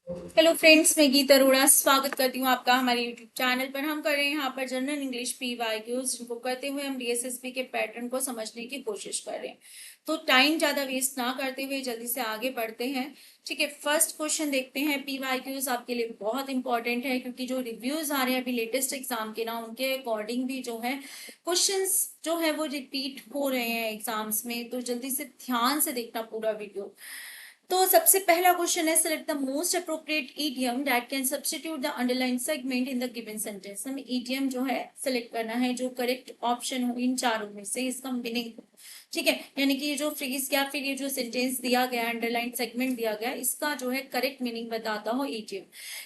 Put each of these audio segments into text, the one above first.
Hello friends, मैं गीता अरोड़ा स्वागत करती हूँ आपका हमारे यूट्यूब चैनल पर। हम कर रहे हैं यहाँ पर जनरल इंग्लिश पीवाईक्यूज, जिनको करते हुए हम डीएसएसपी के पैटर्न को समझने की कोशिश कर रहे हैं। तो टाइम ज़्यादा वेस्ट ना करते हुए जल्दी से आगे बढ़ते हैं। ठीक है, फर्स्ट क्वेश्चन देखते हैं। पीवाईक्यूज आपके लिए बहुत इंपॉर्टेंट है, क्योंकि जो रिव्यूज आ रहे हैं अभी लेटेस्ट एग्जाम के ना, उनके अकॉर्डिंग भी जो है क्वेश्चंस जो है वो रिपीट हो रहे हैं एग्जाम्स में। तो जल्दी से ध्यान से देखना पूरा वीडियो। तो सबसे पहला क्वेश्चन है, select the most appropriate idiom that can substitute the underline segment in the given sentence. हमें ईडियम जो है सिलेक्ट करना है जो करेक्ट ऑप्शन हो इन चारों में से, इसका मीनिंग। ठीक है, यानी कि ये जो फ्रेज या फिर ये जो सेंटेंस दिया गया, अंडरलाइन सेगमेंट दिया गया, इसका जो है करेक्ट मीनिंग बताता हो idiom.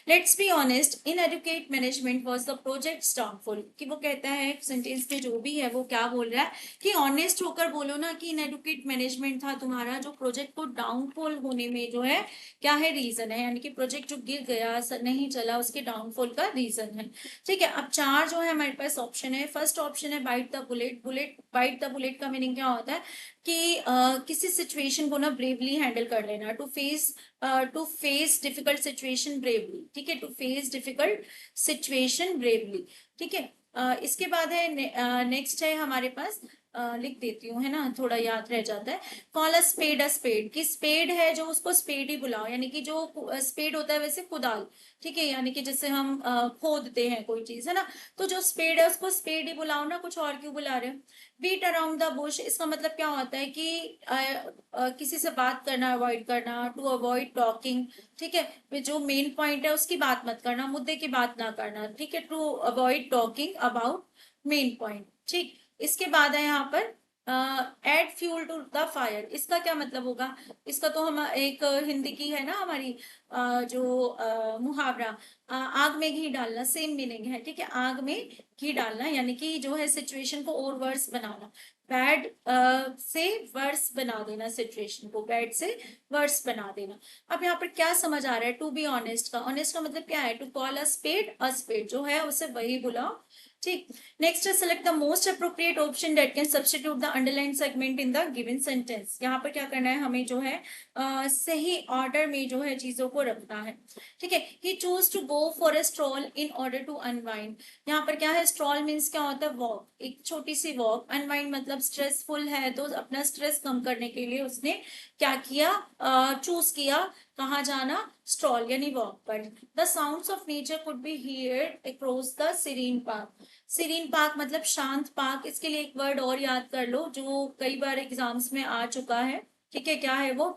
Let's be honest, inadequate management was the project downfall. कि वो कहता है सेंटेंस में जो भी है वो क्या बोल रहा है कि ऑनेस्ट होकर बोलो ना कि इन एडुकेट मैनेजमेंट था तुम्हारा जो प्रोजेक्ट को डाउनफॉल होने में जो है क्या है, रीजन है। यानी कि प्रोजेक्ट जो गिर गया, नहीं चला, उसके डाउनफॉल का रीजन है। ठीक है, अब चार जो है हमारे पास ऑप्शन है। फर्स्ट ऑप्शन है bite the bullet. Bite the bullet का मीनिंग क्या होता है कि किसी सिचुएशन को ना ब्रेवली हैंडल कर लेना, to face difficult situation bravely. ठीक है, to face difficult situation bravely. ठीक है, इसके बाद है नेक्स्ट है हमारे पास, लिख देती हूँ, है ना, थोड़ा याद रह जाता है। कॉल अ स्पेड, कि स्पेड है जो उसको स्पेड ही बुलाओ। यानी कि जो स्पेड होता है वैसे कुदाल। ठीक है, यानी कि जैसे हम खोदते हैं कोई चीज, है ना, तो जो स्पेड है उसको स्पेड ही बुलाओ ना, कुछ और क्यों बुला रहे हो। बीट अराउंड द बुश, इसका मतलब क्या होता है कि किसी से बात करना अवॉइड करना, टू अवॉइड टॉकिंग। ठीक है, जो मेन पॉइंट है उसकी बात मत करना, मुद्दे की बात ना करना। ठीक है, to avoid talking about main point. ठीक, इसके बाद है यहाँ पर add fuel to the fire. इसका क्या मतलब होगा, इसका तो हम एक हिंदी की है ना हमारी जो मुहावरा, आग में घी डालना, सेम मीनिंग है। ठीक है, आग में घी डालना यानी कि जो है सिचुएशन को और वर्स बनाना। बैड से वर्स बना देना, सिचुएशन को बैड से वर्स बना देना। अब यहाँ पर क्या समझ आ रहा है, टू बी ऑनेस्ट का, ऑनेस्ट का मतलब क्या है, टू कॉल अ स्पेड जो है उसे वही बुलाओ। ठीक, नेक्स्ट है select the most appropriate option that can substitute the underline segment in the given sentence. यहाँ पर क्या करना है, हमें जो है सही ऑर्डर में जो है चीजों को रखना है। ठीक है, he choose to go for a stroll in order to unwind. यहाँ पर क्या है, स्ट्रॉल मीन्स क्या होता है, वॉक, एक छोटी सी वॉक। अनवाइंड मतलब स्ट्रेसफुल है तो अपना स्ट्रेस कम करने के लिए उसने क्या किया, चूज किया कहाँ जाना, स्ट्रॉल यानी वॉक पर। The sounds of nature could be heard across the serene park. Serene park मतलब शांत पार्क। इसके लिए एक वर्ड और याद कर लो जो कई बार एग्जाम्स में आ चुका है। ठीक है, क्या है वो,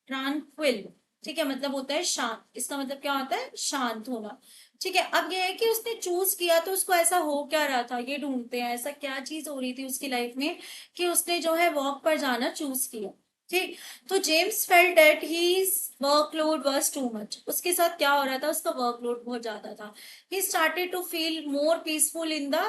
ट्रांक्विल। ठीक है, मतलब होता है शांत, इसका मतलब क्या होता है, शांत होना। ठीक है, अब ये है कि उसने चूज किया तो उसको ऐसा हो क्या रहा था, ये ढूंढते हैं, ऐसा क्या चीज हो रही थी उसकी लाइफ में कि उसने जो है वॉक पर जाना चूज किया। ठीक, तो James felt that his workload was too much. उसके साथ क्या हो रहा था, उसका वर्कलोड बहुत ज्यादा था। He started to feel more peaceful in the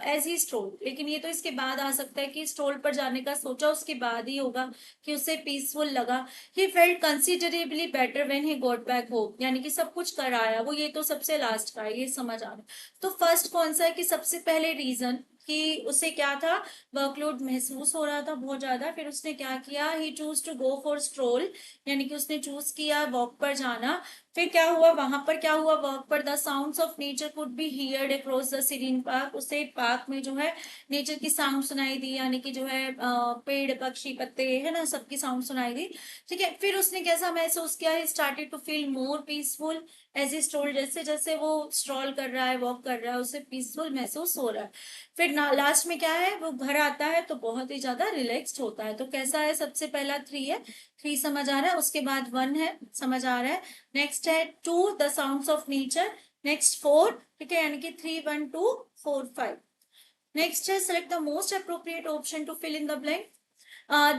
as he stroll. लेकिन ये तो इसके बाद आ सकता है कि स्ट्रोल पर जाने का सोचा उसके बाद ही होगा कि उसे पीसफुल लगा। He felt considerably better when he got back home. यानी कि सब कुछ कर आया वो, ये तो सबसे लास्ट का है, ये समझ आ रहा है। तो फर्स्ट कौन सा है कि सबसे पहले रीजन कि उसे क्या था, वर्कलोड महसूस हो रहा था बहुत ज्यादा। फिर उसने क्या किया, he choose to go for stroll, यानी कि उसने चूज किया वॉक पर जाना। फिर क्या हुआ, वहां पर क्या हुआ, वॉक पर the sounds of nature could be heard across the serene park. उसे पार्क में जो है नेचर की साउंड सुनाई दी, यानी कि जो है पेड़ पक्षी पत्ते है ना, सबकी साउंड सुनाई दी। ठीक है, फिर उसने कैसा महसूस किया, started to feel more peaceful as a stroll. जैसे जैसे वो स्ट्रॉल कर रहा है, वॉक कर रहा है, उसे पीसफुल महसूस हो रहा है। फिर लास्ट में क्या है, वो घर आता है तो बहुत ही ज्यादा रिलैक्स्ड होता है। तो कैसा है, सबसे पहला थ्री है, थ्री समझ आ रहा है, उसके बाद वन है, समझ आ रहा है। नेक्स्ट है two, the sounds of nature. Next four, ठीक है, यानी कि three one two four five. Next है select the most appropriate option to fill in the blank.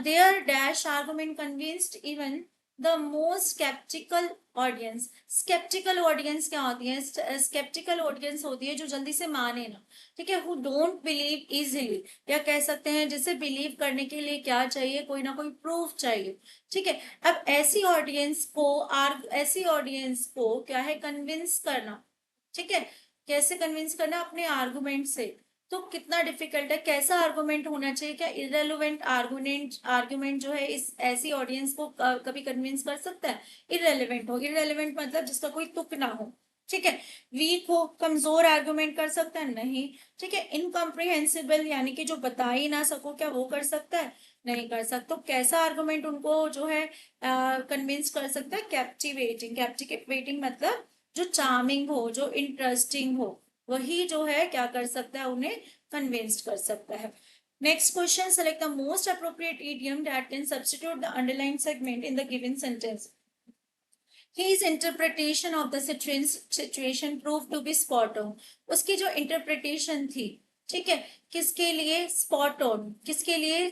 Their dash argument convinced even the most skeptical audience. Skeptical audience क्या होती है, skeptical audience होती है जो जल्दी से माने ना। ठीक है, who don't believe easily, या कह सकते हैं जिसे बिलीव करने के लिए क्या चाहिए, कोई ना कोई प्रूफ चाहिए। ठीक है, अब ऐसी ऑडियंस को क्या है, कन्विंस करना। ठीक है, कैसे कन्विंस करना, अपने आर्गुमेंट से। तो कितना डिफिकल्ट है, कैसा आर्गुमेंट होना चाहिए, क्या इरेलीवेंट आर्गुमेंट जो है इस ऐसी ऑडियंस को कभी कन्विंस कर सकता है? इरेलीवेंट हो, इरेलीवेंट मतलब जिसका कोई तुक ना हो, ठीक है। वीक हो, कमजोर आर्गुमेंट कर सकता है? नहीं, ठीक है। इनकम्प्रिहेंसिबल यानी कि जो बता ही ना सको, क्या वो कर सकता है? नहीं कर सकता। तो कैसा आर्गुमेंट उनको जो है कन्विंस कर सकता है? कैप्टिवेटिंग। कैप्टिवेटिंग मतलब जो चार्मिंग हो, जो इंटरेस्टिंग हो, वही जो है क्या कर सकता है, उन्हें कन्विंस्ड कर सकता है। Next question, select the most appropriate idiom that can substitute the underline segment in the given sentence. His interpretation of the situation proved to be spot on. उसकी जो इंटरप्रिटेशन थी, ठीक है, किसके लिए स्पॉट ऑन, किसके लिए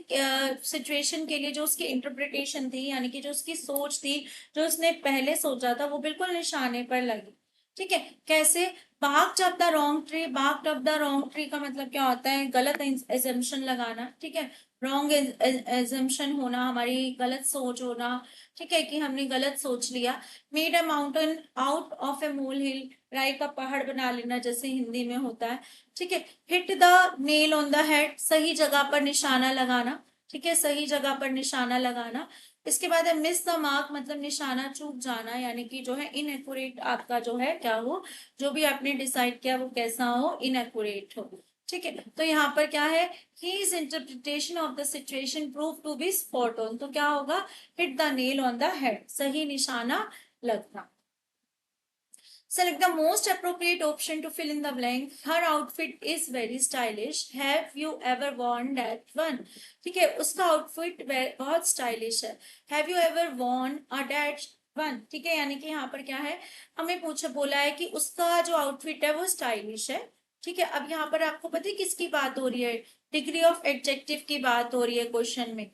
सिचुएशन के लिए जो उसकी इंटरप्रिटेशन थी, यानी कि जो उसकी सोच थी, जो उसने पहले सोचा था, वो बिल्कुल निशाने पर लगी। ठीक है, कैसे? Barked up the wrong tree. Barked up the wrong tree का मतलब क्या होता है? गलत एजम्पशन लगाना, ठीक है, रॉन्ग एजम्पशन होना, हमारी गलत सोच होना, ठीक है, कि हमने गलत सोच लिया। Made a mountain out of a molehill. राई का पहाड़ बना लेना, जैसे हिंदी में होता है, ठीक है। Hit the nail on the head, सही जगह पर निशाना लगाना, ठीक है, सही जगह पर निशाना लगाना। इसके बाद है मिस द मार्क, मतलब निशाना चूक जाना, यानी कि जो है इनएक्यूरेट आपका जो है क्या हो, जो भी आपने डिसाइड किया वो कैसा हो, इनएक्यूरेट हो, ठीक है। तो यहाँ पर क्या है, his interpretation of the situation proved to be spot on। तो क्या होगा? hit the nail on the head, सही निशाना लगना। Select the most appropriate option to fill in the blank. Her outfit is very stylish. Have you ever worn that one? ठीक है, उसका outfit बहुत स्टाइलिश है। Have you ever worn a that one? ठीक है, यानी कि यहाँ पर क्या है, हमें पूछा बोला है कि उसका जो आउटफिट है वो स्टाइलिश है, ठीक है। अब यहाँ पर आपको पता है किसकी बात हो रही है? डिग्री ऑफ एडजेक्टिव की बात हो रही है क्वेश्चन में,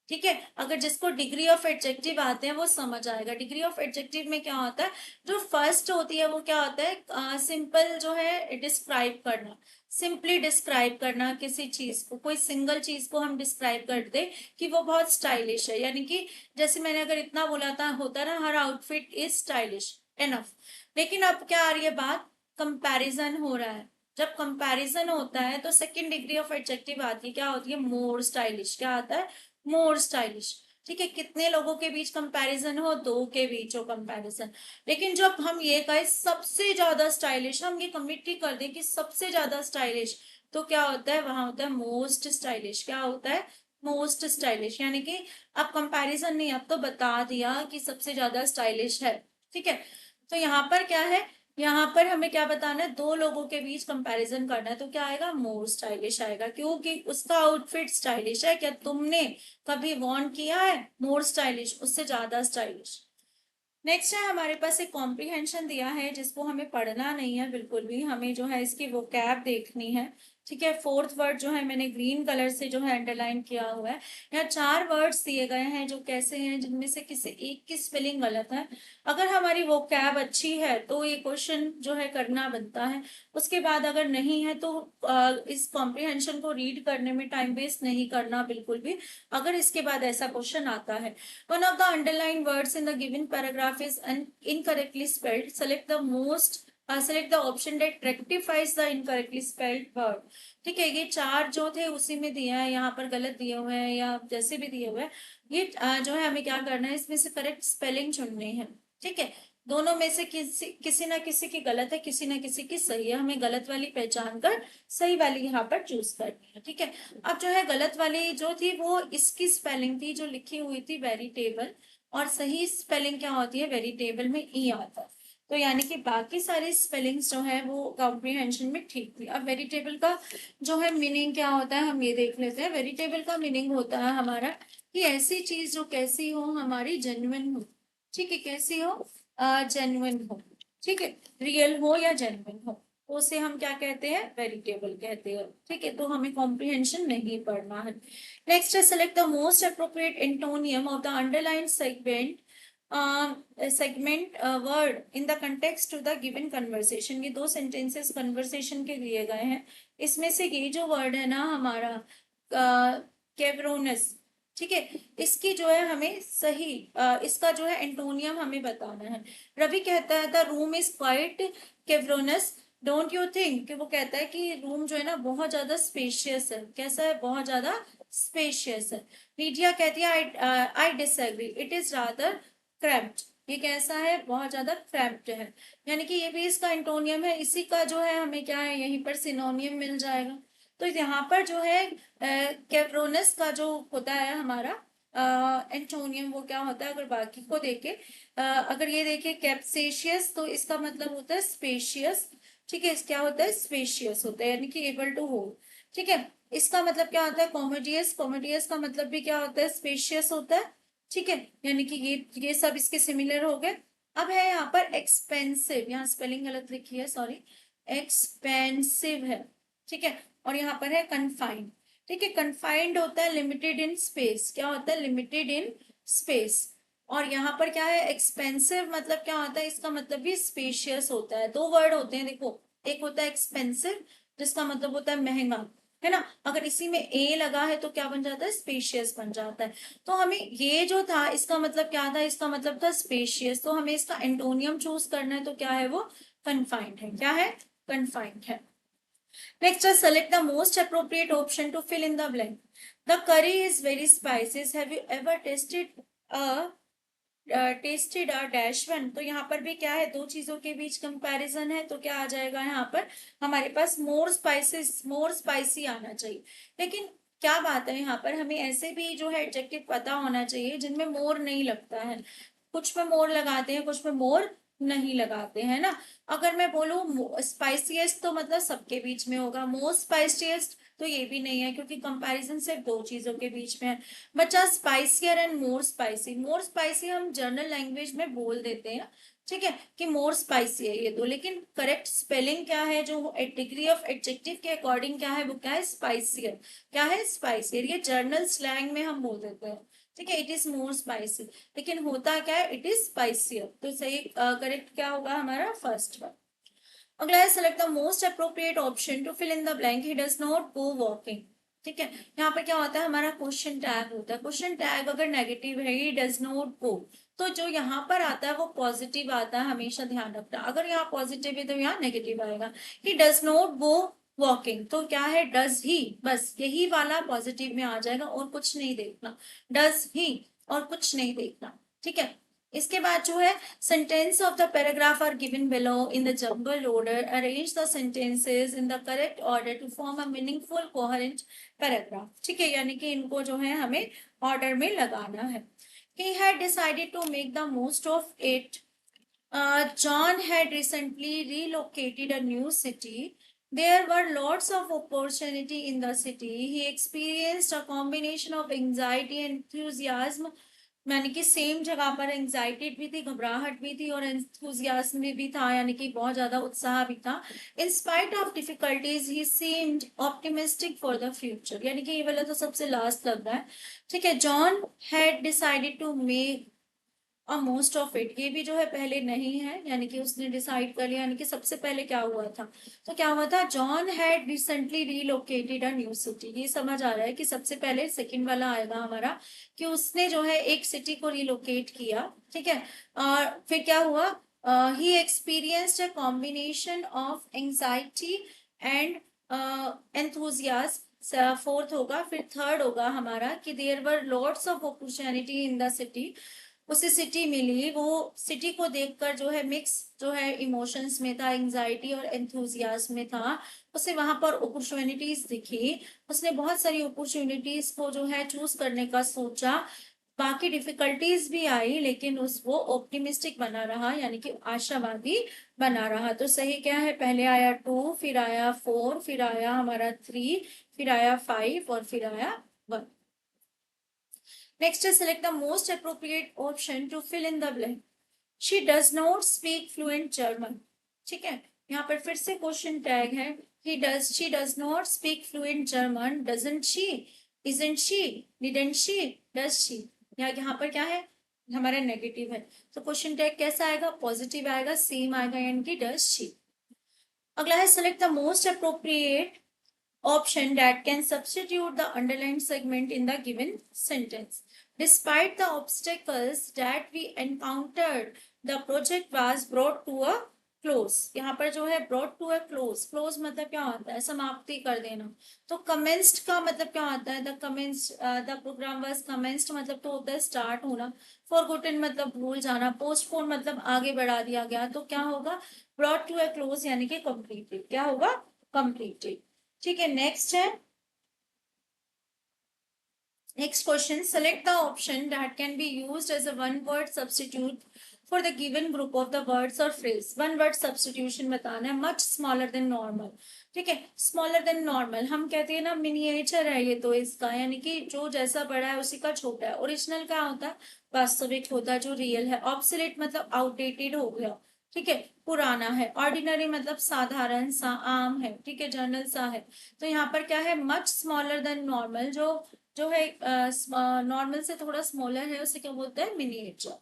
ठीक है। अगर जिसको डिग्री ऑफ एडजेक्टिव आते हैं वो समझ आएगा। डिग्री ऑफ एडजेक्टिव में क्या होता है, जो फर्स्ट होती है वो क्या होता है, सिंपल जो है डिस्क्राइब करना, सिंपली डिस्क्राइब करना किसी चीज को, कोई सिंगल चीज को हम डिस्क्राइब कर दे कि वो बहुत स्टाइलिश है, यानी कि जैसे मैंने अगर इतना बोला था, होता ना, हर आउटफिट इज स्टाइलिश, एनफ। लेकिन अब क्या आ रही है बात, कंपैरिजन हो रहा है। जब कंपैरिजन होता है तो सेकंड डिग्री ऑफ एडजेक्टिव आती है, क्या होती है? मोर स्टाइलिश। क्या आता है? मोर स्टाइलिश, ठीक है। कितने लोगों के बीच कंपैरिजन हो? दो के बीच हो कंपैरिजन। लेकिन जब हम ये कहें सबसे ज्यादा स्टाइलिश, हम ये कमिटी कर दें कि सबसे ज्यादा स्टाइलिश, तो क्या होता है? वहां होता है मोस्ट स्टाइलिश। क्या होता है? मोस्ट स्टाइलिश, यानी कि अब कंपैरिजन नहीं, अब तो बता दिया कि सबसे ज्यादा स्टाइलिश है, ठीक है। तो यहाँ पर क्या है, यहाँ पर हमें क्या बताना है, दो लोगों के बीच कंपैरिजन करना है, तो क्या आएगा? मोर स्टाइलिश आएगा, क्योंकि उसका आउटफिट स्टाइलिश है। क्या तुमने कभी वॉन किया है मोर स्टाइलिश, उससे ज्यादा स्टाइलिश? नेक्स्ट है हमारे पास एक कॉम्प्रीहेंशन दिया है, जिसको हमें पढ़ना नहीं है बिल्कुल भी, हमें जो है इसकी वोकैब देखनी है, ठीक है। फोर्थ वर्ड जो है मैंने ग्रीन कलर से जो है अंडरलाइन किया हुआ है। यहाँ चार वर्ड्स दिए गए हैं जो कैसे हैं, जिनमें से किसी एक की स्पेलिंग गलत है। अगर हमारी वोकैब अच्छी है तो ये क्वेश्चन जो है करना बनता है। उसके बाद अगर नहीं है तो इस कॉम्प्रीहेंशन को रीड करने में टाइम वेस्ट नहीं करना बिल्कुल भी, अगर इसके बाद ऐसा क्वेश्चन आता है। One of the underlined words in the given paragraph is incorrectly spelled. Select the option that rectifies the incorrectly spelled word. ठीक है, ये चार जो थे उसी में दिया है, यहाँ पर गलत दिए हुए हैं या जैसे भी दिए हुए हैं, ये जो है हमें क्या करना है, इसमें से करेक्ट स्पेलिंग चुननी है, ठीक है। दोनों में से किसी ना किसी की गलत है, किसी ना किसी की सही है, हमें गलत वाली पहचान कर सही वाली यहाँ पर चूज करनी है, ठीक है। अब जो है गलत वाली जो थी वो इसकी स्पेलिंग थी, जो लिखी हुई थी वेरिटेबल, और सही स्पेलिंग क्या होती है? वेरिटेबल में ई आता है। तो यानी कि बाकी सारी स्पेलिंग्स जो है वो कॉम्प्रीहेंशन में ठीक थी। अब वेरिटेबल का जो है मीनिंग क्या होता है, हम ये देख लेते हैं। वेरिटेबल का मीनिंग होता है हमारा कि ऐसी चीज जो कैसी हो, हमारी जेन्युइन हो, ठीक है, कैसी हो? जेन्युइन हो, ठीक है, रियल हो या जेन्युइन हो, तो उसे हम क्या कहते हैं? वेरिटेबल कहते हैं, ठीक है। तो हमें कॉम्प्रीहेंशन नहीं पढ़ना है। नेक्स्ट है select the most appropriate antonym of the underline segment word in the context to the given conversation. ये दो सेंटेंसेस कन्वर्सेशन के दिए गए हैं, इसमें से ये जो वर्ड है ना हमारा केवरोनस, ठीक है, इसकी जो है हमें सही इसका जो है एंटोनियम हमें बताना है। रवि कहता है the room is quite cavernous, don't you think कि वो कहता है कि रूम जो है ना बहुत ज्यादा स्पेशियस है, कैसा है, बहुत ज्यादा स्पेशियस है। लीडिया कहती है I disagree, it is rather cramped. ये कैसा है, बहुत ज्यादा क्रैम्प्ड है। यानी कि ये भी इसका एंटोनियम है, इसी का जो है हमें क्या है यहीं पर सिनोनियम मिल जाएगा। तो यहाँ पर जो है कैप्रोनस का जो होता है हमारा एंटोनियम, वो क्या होता है, अगर बाकी को देखे अगर ये देखे कैप्सेशियस, तो इसका मतलब होता है स्पेशियस। ठीक है, क्या होता है, स्पेशियस होता है, यानी कि एबल टू होल्ड। ठीक है, इसका मतलब क्या होता है, कॉमोडियस, कॉमोडियस का मतलब भी क्या होता है, स्पेशियस होता है। ठीक है, यानी कि ये सब इसके सिमिलर हो गए। अब है यहाँ पर एक्सपेंसिव, यहाँ स्पेलिंग गलत लिखी है, सॉरी, एक्सपेंसिव है। ठीक है, और यहाँ पर है कन्फाइंड। ठीक है, कन्फाइंड होता है लिमिटेड इन स्पेस, क्या होता है, लिमिटेड इन स्पेस। और यहाँ पर क्या है, एक्सपेंसिव मतलब क्या होता है, इसका मतलब भी स्पेशियस होता है। दो वर्ड होते हैं देखो, एक होता है एक्सपेंसिव जिसका मतलब होता है महंगा, है ना, अगर इसी में ए लगा है तो क्या बन जाता है, स्पेशियस बन जाता है। तो हमें ये जो था इसका मतलब क्या था, इसका मतलब था स्पेशियस, तो हमें इसका एंटोनियम चूज करना है, तो क्या है वो, कन्फाइंड है, क्या है, कन्फाइंड है। Next, just select the most appropriate option to fill in the blank. The curry is very spicy. Have you ever tasted a dash one? तो यहाँ पर भी क्या है, दो चीजों के बीच कंपैरिजन है, तो क्या आ जाएगा यहाँ पर हमारे पास मोर स्पाइसेस, मोर स्पाइसी आना चाहिए। लेकिन क्या बात है, यहाँ पर हमें ऐसे भी जो है एडजेक्टिव पता होना चाहिए जिनमें मोर नहीं लगता है। कुछ में मोर लगाते हैं, कुछ में मोर नहीं लगाते हैं ना। अगर मैं बोलूँ स्पाइसीएस्ट तो मतलब सबके बीच में होगा, मोस्ट स्पाइसीएस्ट तो ये भी नहीं है, क्योंकि कंपैरिजन सिर्फ दो चीजों के बीच में है। बच्चा spicier and more spicy, more spicy हम जनरल लैंग्वेज में बोल देते हैं, ठीक है, कि मोर स्पाइसी है ये दो, लेकिन करेक्ट स्पेलिंग क्या है, जो डिग्री ऑफ एडजेक्टिव के अकॉर्डिंग क्या है, वो क्या है, स्पाइसियर, क्या है, स्पाइसियर। ये जर्नल स्लैंग में हम बोल देते हैं, ठीक है, इट इज मोर स्पाइसी, लेकिन होता क्या है, इट इज स्पाइसियर। तो सही करेक्ट क्या होगा हमारा, फर्स्ट वन। अगला है select the most appropriate option to fill in the blank, he does not go walking. ठीक है, यहाँ पर क्या होता है, हमारा क्वेश्चन टैग होता है। क्वेश्चन टैग अगर नेगेटिव है, ही डज नॉट गो, तो जो यहाँ पर आता है वो पॉजिटिव आता है, हमेशा ध्यान रखना। अगर यहाँ पॉजिटिव है तो यहाँ नेगेटिव आएगा। ही डज नॉट गो वॉकिंग, तो क्या है, डज ही, बस यही वाला पॉजिटिव में आ जाएगा और कुछ नहीं देखना, डज ही और कुछ नहीं देखना। ठीक है, इसके बाद जो है sentence of the paragraph are given below in the jumble order, arrange the sentences in the correct order to form a meaningful coherent paragraph. ठीक है, यानी कि इनको जो है हमें ऑर्डर में लगाना है। He had decided to make the most of it. John had recently relocated a new city. There were lots of opportunity in the city. He experienced a combination of anxiety and enthusiasm, यानी कि same जगह पर anxiety भी थी, घबराहट भी थी, और एंथुजियाज्म भी था, यानी कि बहुत ज्यादा उत्साह भी था। In spite of difficulties he seemed optimistic for the future, यानी कि ये वाला तो सबसे लास्ट लग रहा है। ठीक है, John had decided to make और मोस्ट ऑफ इट, ये भी जो है पहले नहीं है, यानी कि उसने डिसाइड कर लिया, यानी कि सबसे पहले क्या हुआ था, तो क्या हुआ था, John had recently relocated a new city. ये समझ आ रहा है कि सबसे पहले सेकंड वाला आएगा हमारा, कि उसने जो है एक सिटी को रिलोकेट किया। ठीक है, और फिर क्या हुआ, he experienced a combination of anxiety and enthusiasm, fourth होगा। फिर थर्ड होगा हमारा कि there were lots of opportunity in the city, उसे सिटी मिली, वो सिटी को देखकर जो है मिक्स जो है इमोशंस में था, एंजाइटी और एंथुजियाज्म में था। उसे वहां पर अपॉर्चुनिटीज दिखी, उसने बहुत सारी अपॉर्चुनिटीज को जो है चूज करने का सोचा। बाकी डिफिकल्टीज भी आई, लेकिन उस वो ऑप्टिमिस्टिक बना रहा, यानी कि आशावादी बना रहा। तो सही क्या है, पहले आया 2, फिर आया 4, फिर आया हमारा 3, फिर आया 5 और फिर आया 1। Next is select the most appropriate option to fill in the blank. She does not speak fluent German. ठीक है, यहाँ पर फिर से क्वेश्चन टैग है। she does not speak fluent German, doesn't she, isn't she, didn't she, does she। यहाँ पर क्या है, हमारा नेगेटिव है, तो क्वेश्चन टैग कैसा आएगा, पॉजिटिव आएगा, सेम आएगा, यानी कि does she। अगला है select the most appropriate option that can substitute the underlined segment in the given sentence. Despite the obstacles that we encountered, the project was brought to a close, यहाँ पर जो है brought to a close, close मतलब क्या होता है, समाप्ति कर देना। तो कमेंस्ड का मतलब क्या होता है, the commenced, the programme was commenced मतलब तो होता है स्टार्ट होना। फॉरगॉटन मतलब भूल जाना। पोस्टपोन मतलब आगे बढ़ा दिया गया। तो क्या होगा, ब्रॉट टू अ क्लोज यानी कि कंप्लीटेड, क्या होगा, कंप्लीटेड। ठीक है, नेक्स्ट है, next question, select the option that can be used as a one word substitute for the given group of the words or phrase. One word substitution बताना है, much smaller than normal। ठीक है, smaller than normal हम कहते हैं ना, miniature है ये तो इसका, यानी कि जो जैसा बड़ा है उसी का छोटा है। ओरिजिनल क्या होता है, वास्तविक होता है, जो रियल है। ऑब्सोलेट मतलब आउटडेटेड हो गया। ठीक है, पुराना है। ऑर्डिनरी मतलब साधारण सा, आम है। ठीक है, जनरल सा है। तो यहाँ पर क्या है, मच स्मॉलर देन नॉर्मल, जो जो है नॉर्मल से थोड़ा स्मॉलर है, उसे क्या बोलते हैं, मिनिएचर।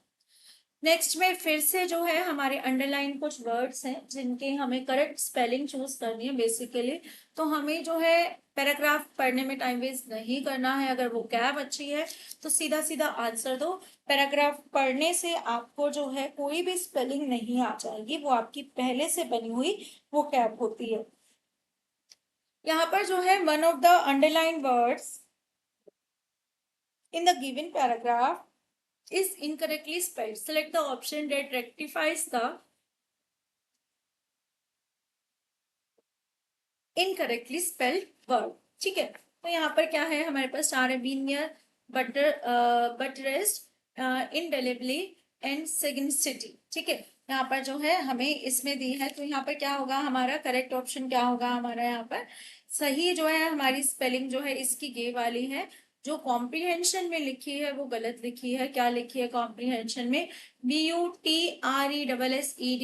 नेक्स्ट में फिर से जो है हमारे अंडरलाइन कुछ वर्ड्स हैं जिनके हमें करेक्ट स्पेलिंग चूज करनी है बेसिकली। तो हमें जो है पैराग्राफ पढ़ने में टाइम वेस्ट नहीं करना है। अगर वो कैब अच्छी है तो सीधा सीधा आंसर दो। पैराग्राफ पढ़ने से आपको जो है कोई भी स्पेलिंग नहीं आ जाएगी, वो आपकी पहले से बनी हुई वो कैब होती है। यहाँ पर जो है one of the underline words in the given paragraph is incorrectly spelled. Select the option that rectifies the incorrectly spelled word. ठीक है, तो यहाँ पर क्या है हमारे पास, चार है, बीनियर, बट रेस्ट, इनडेलिबली एंड सिग्निसिटी। ठीक है, यहाँ पर जो है हमें इसमें दी है, तो यहाँ पर क्या होगा, हमारा करेक्ट ऑप्शन क्या होगा, हमारा यहाँ पर सही जो है हमारी स्पेलिंग जो है इसकी ये वाली है। जो कॉम्प्रीहेंशन में लिखी है वो गलत लिखी है। क्या लिखी है कॉम्प्रीहेंशन में, BUTRESSED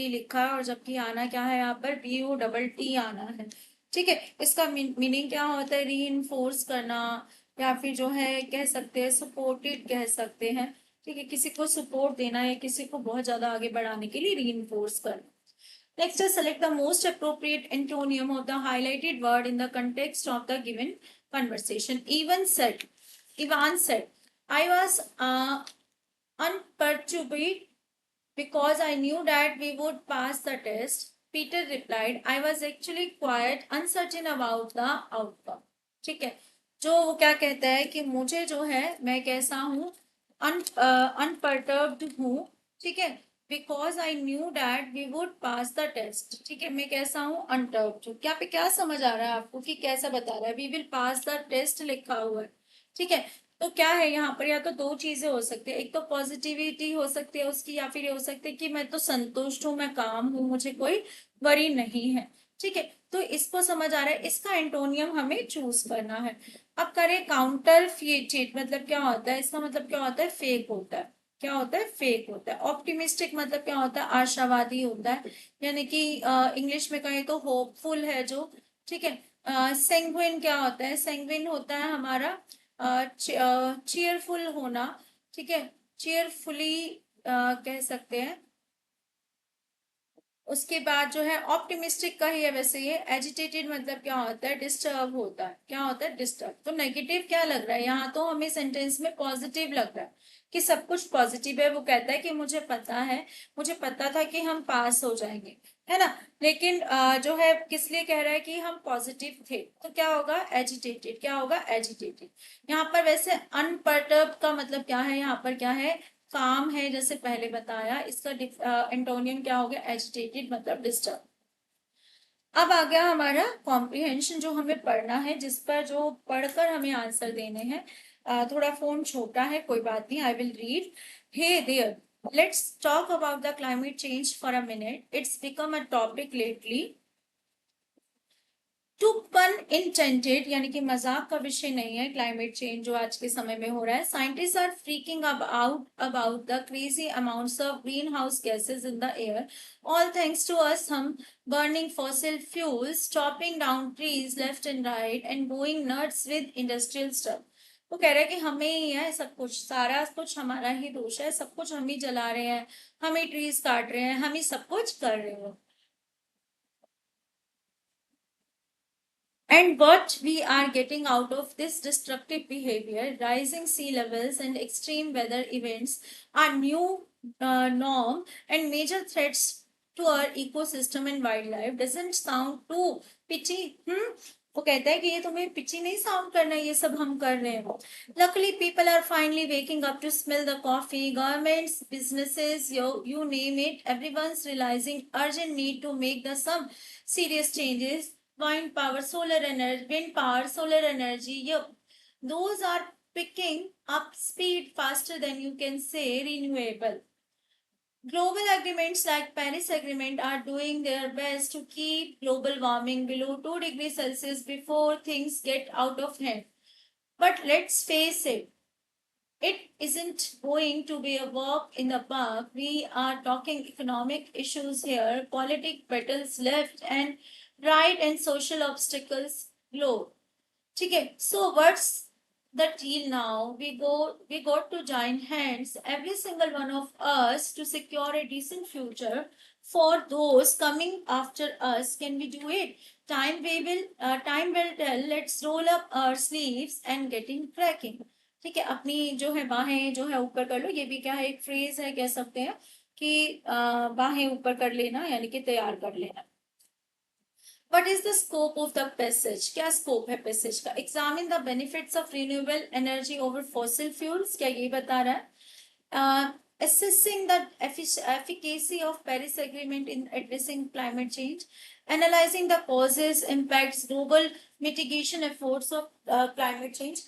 लिखा है, और जबकि आना क्या है यहाँ पर, BUTT आना है। ठीक है, इसका मीनिंग क्या होता है, री इन्फोर्स करना, या फिर जो है कह सकते हैं सपोर्टेड कह सकते हैं। ठीक है, किसी को सपोर्ट देना या किसी को बहुत ज्यादा आगे बढ़ाने के लिए री इन्फोर्स करना। Next is select the most appropriate antonym of the highlighted word in the context of the given conversation. Ivan said, I was unperturbed because I knew that we would pass the test. Peter replied, I was actually quite uncertain about the outcome. ठीक है, जो वो क्या कहता है कि मुझे जो है मैं कैसा हूँ, अनपर्टर्ब्ड हूँ। ठीक है, because I knew that we would pass the test. ठीक है, मैं कैसा हूँ, अनटर्ब्ड हूँ। क्या पे क्या समझ आ रहा है आपको कि कैसा बता रहा है, we will pass the test लिखा हुआ है। ठीक है, तो क्या है यहाँ पर, या तो दो चीजें हो सकती है, एक तो पॉजिटिविटी हो सकती है उसकी, या फिर ये हो सकती है कि मैं तो संतुष्ट हूँ, मैं काम हूँ, मुझे कोई वरी नहीं है। ठीक है, तो इसको समझ आ रहा है, इसका एंटोनियम हमें चूज करना है। अब करें काउंटर फिएटेड, मतलब क्या होता है, इसका मतलब क्या होता है, फेक होता है। क्या होता है, फेक होता है। ऑप्टिमिस्टिक मतलब क्या होता है, आशावादी होता है, यानी कि इंग्लिश में कहें तो होपफुल है जो। ठीक है, सेंग्विन क्या होता है, सेंग्विन होता है हमारा चीयरफुल होना। ठीक है, चीयरफुली कह सकते हैं। उसके बाद जो है ऑप्टिमिस्टिक का ही है वैसे ये। एजिटेटेड मतलब क्या होता है, डिस्टर्ब होता है। क्या होता है, डिस्टर्ब। तो नेगेटिव क्या लग रहा है यहाँ, तो हमें सेंटेंस में पॉजिटिव लग रहा है कि सब कुछ पॉजिटिव है। वो कहता है कि मुझे पता है, मुझे पता था कि हम पास हो जाएंगे, है ना। लेकिन जो है किस लिए कह रहा है कि हम पॉजिटिव थे, तो क्या होगा, एजिटेटेड। क्या होगा, एजिटेटेड। यहाँ पर वैसे अनपर्टर्ब का मतलब क्या है, यहाँ पर क्या है, काम है, जैसे पहले बताया। इसका एंटोनियम क्या हो गया, एजिटेटेड मतलब डिस्टर्ब। अब आ गया हमारा कॉम्प्रिहेंशन, जो हमें पढ़ना है, जिस पर जो पढ़कर हमें आंसर देने हैं। थोड़ा फोन छोटा है, कोई बात नहीं, I will read. Hey there, let's talk about the climate change for a minute, it's become a topic lately. To pun intended, यानी कि मजाक का विषय नहीं है क्लाइमेट चेंज जो आज के समय में हो रहा है। Scientist are freaking about the crazy amounts of greenhouse gases in the air, all thanks to us. हम burning fossil fuels, chopping down trees left and right, and going nuts with industrial stuff. वो कह रहे हैं कि हमें ही है सब कुछ, सारा कुछ हमारा ही दोष है, सब कुछ हम ही जला रहे हैं, हम ही ट्रीज काट रहे हैं, हम ही सब कुछ कर रहे हैं। And what we are getting out of this destructive behavior, rising sea levels and extreme weather events are new norm and major threats to our ecosystem and wildlife doesn't sound too pitchy. वो कहता है कि ये तुम्हें peachy नहीं sound करना है, ये सब हम कर रहे हैं. Luckily, people are finally waking up to smell the coffee. Governments, businesses, you name it, everyone's realizing urgent need to make the some serious changes. Wind power, solar energy, wind power, solar energy, yeah, those are picking up speed faster than you can say renewable. Global agreements like Paris Agreement are doing their best to keep global warming below 2 degrees Celsius before things get out of hand. But let's face it isn't going to be a walk in the park. We are talking economic issues here, political battles left and right, and social obstacles below. Okay, so what's the deal now? We got to join hands, every single one of us, to secure a decent future for those coming after us. Can we do it? Time will tell. Let's roll up our sleeves and getting cracking. ठीक है, अपनी जो है बाहें जो है ऊपर कर लो. ये भी क्या है, एक फ्रेज है, कह सकते हैं कि बाहें ऊपर कर लेना, यानी कि तैयार कर लेना. What is the scope of the passage? क्या स्कोप है पैसेज का? Examine the benefits of renewable energy over fossil fuels. क्या ये बता रहा है? Assessing the efficacy of Paris Agreement in addressing climate change, analyzing the causes, impacts, global mitigation efforts of climate change,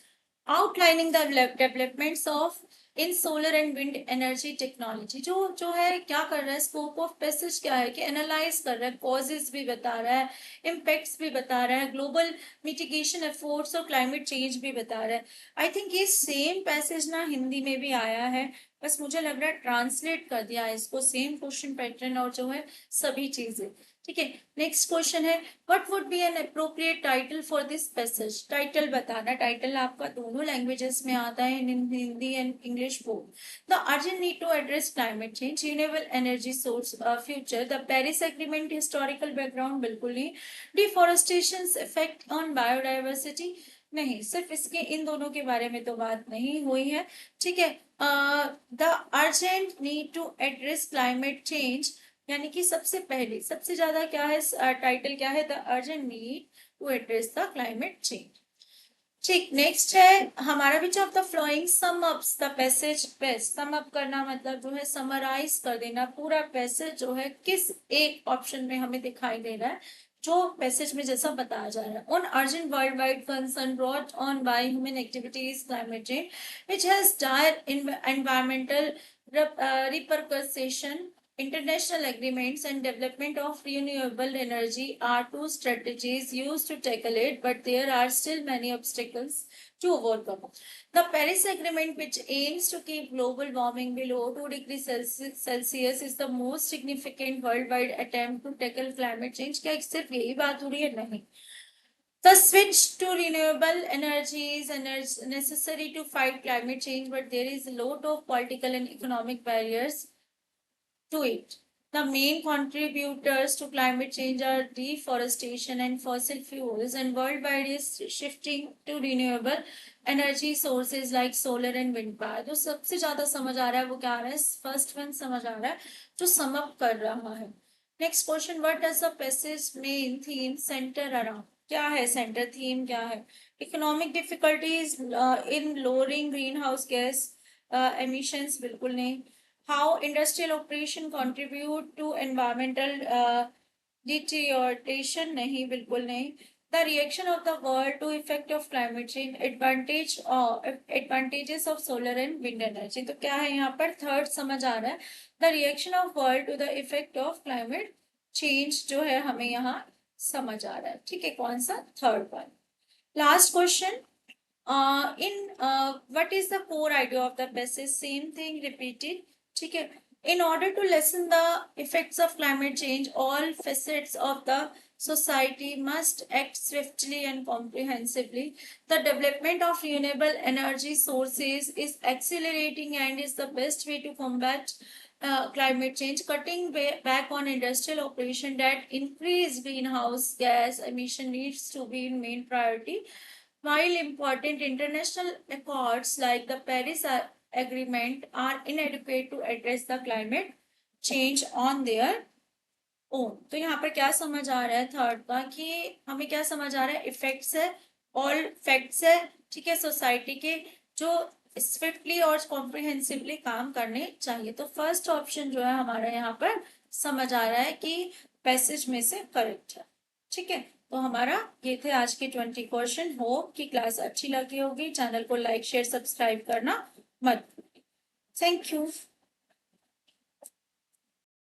outlining the developments of in solar and wind energy technology. जो है क्या कर रहा है, स्कोप ऑफ पैसेज क्या है कि analyse कर रहा है, कॉजेज भी बता रहा है, इम्पैक्ट्स भी बता रहा है, ग्लोबल मिटिगेशन एफर्ट्स और क्लाइमेट चेंज भी बता रहा है. आई थिंक ये सेम पैसेज ना हिंदी में भी आया है, बस मुझे लग रहा है ट्रांसलेट कर दिया है इसको, सेम क्वेश्चन पैटर्न और जो है सभी चीजें. ठीक है, नेक्स्ट क्वेश्चन है, what would be an appropriate title for this passage. Title बताना. टाइटल आपका दोनों लैंग्वेजेस में आता है, in Hindi and English both. The urgent need to address climate change, renewable energy source future, the Paris agreement, historical background बिल्कुल नहीं, deforestation effect on biodiversity नहीं, सिर्फ इसके इन दोनों के बारे में तो बात नहीं हुई है. ठीक है, the urgent need to address climate change, यानी कि सबसे पहले सबसे ज्यादा क्या है, टाइटल क्या है, the urgent need to address the climate change. ठीक, नेक्स्ट है हमारा which of the following sum ups the passage best. Sum up करना मतलब जो है समराइज कर देना, पूरा पैसेज जो है किस एक ऑप्शन में हमें दिखाई दे रहा है, जो पैसेज में जैसा बताया जा रहा है. On urgent world wide concern brought on by human activities climate change which has dire environmental repercussion. International agreements and development of renewable energy are two strategies used to tackle it, but there are still many obstacles to overcome. The Paris Agreement, which aims to keep global warming below 2 degrees Celsius, is the most significant worldwide attempt to tackle climate change. क्या सिर्फ यही बात हो रही है? नहीं. The switch to renewable energies is necessary to fight climate change, but there is a lot of political and economic barriers to it. The main contributors to climate change are deforestation and fossil fuels, and worldwide is shifting to renewable energy sources like solar and wind power. जो सबसे ज्यादा समझ आ रहा है वो क्या आ रहा है, फर्स्ट वन समझ आ रहा है जो सम अप कर रहा है. Next question, what does the passage main theme centre around. क्या है सेंटर थीम, क्या है? Economic difficulties in lowering green house gas emissions, बिल्कुल नहीं. How industrial operation contribute to environmental deterioration, नहीं, बिल्कुल नहीं. The reaction of the world to effect of climate change, advantages of solar and wind energy. तो क्या है यहाँ पर, थर्ड समझ आ रहा है, the reaction of world to the effect of climate change जो है हमें यहाँ समझ आ रहा है. ठीक है, कौन सा, third one. Last question, what is the core idea of the passage, same thing repeated. ठीक है, in order to lessen the effects of climate change, all facets of the society must act swiftly and comprehensively. The development of renewable energy sources is accelerating and is the best way to combat climate change. Cutting back on industrial operation that increase greenhouse gas emission needs to be main priority. While important, international accords like the Paris Agreement are inadequate to address the climate change on their own. तो यहाँ पर क्या समझ आ रहा है third का, कि हमें क्या समझ आ रहा है, इफेक्ट्स है, ऑल फैक्ट्स है, ठीक है, सोसाइटी के, जो स्विफ्टली और कॉम्प्रिहेंसिवली काम करने चाहिए। तो फर्स्ट ऑप्शन जो है हमारा यहाँ पर समझ आ रहा है कि पैसेज में से करेक्ट है। ठीक है, तो हमारा ये थे आज के 20 क्वेश्चन। होप कि क्लास अच्छी लगी होगी। चैनल को लाइक शेयर सब्सक्राइब करना मत। Thank you.